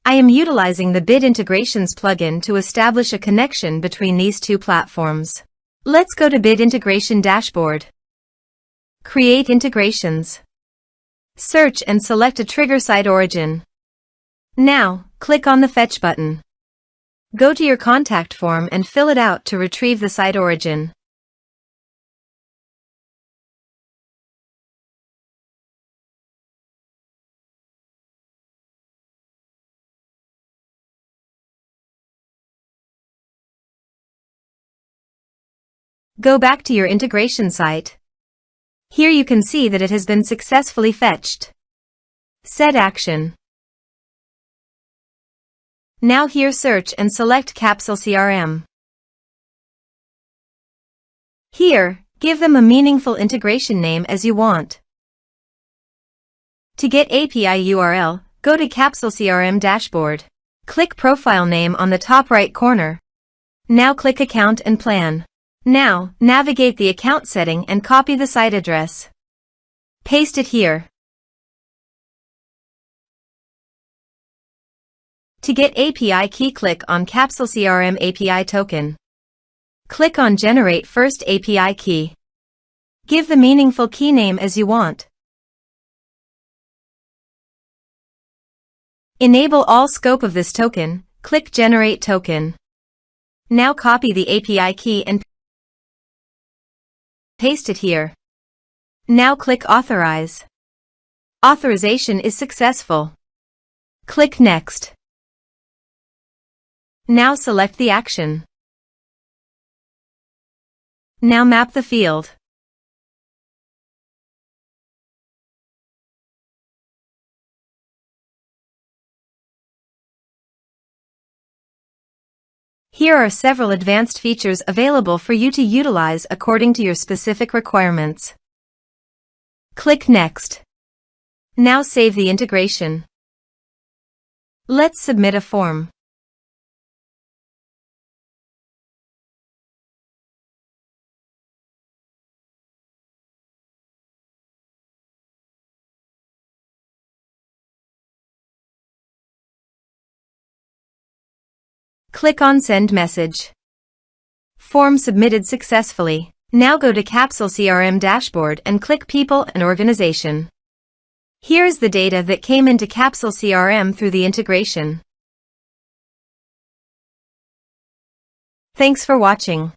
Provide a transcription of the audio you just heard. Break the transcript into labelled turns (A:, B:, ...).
A: I am utilizing the Bit Integrations plugin to establish a connection between these two platforms. Let's go to Bit Integration Dashboard. Create integrations. Search and select a trigger SiteOrigin. Now, click on the Fetch button. Go to your contact form and fill it out to retrieve the SiteOrigin. Go back to your integration site. Here you can see that it has been successfully fetched. Set action. Now here search and select Capsule CRM. Here, give them a meaningful integration name as you want. To get API URL, go to Capsule CRM Dashboard. Click Profile Name on the top right corner. Now click Account and Plan. Now, navigate the account setting and copy the site address. Paste it here. To get API key, click on Capsule CRM API token. Click on Generate First API key. Give the meaningful key name as you want. Enable all scope of this token, click Generate Token. Now copy the API key and paste it here. Now click Authorize. Authorization is successful. Click Next. Now select the action. Now map the field. Here are several advanced features available for you to utilize according to your specific requirements. Click Next. Now save the integration. Let's submit a form. Click on Send Message. Form submitted successfully. Now go to Capsule CRM Dashboard and click People and Organization. Here is the data that came into Capsule CRM through the integration. Thanks for watching.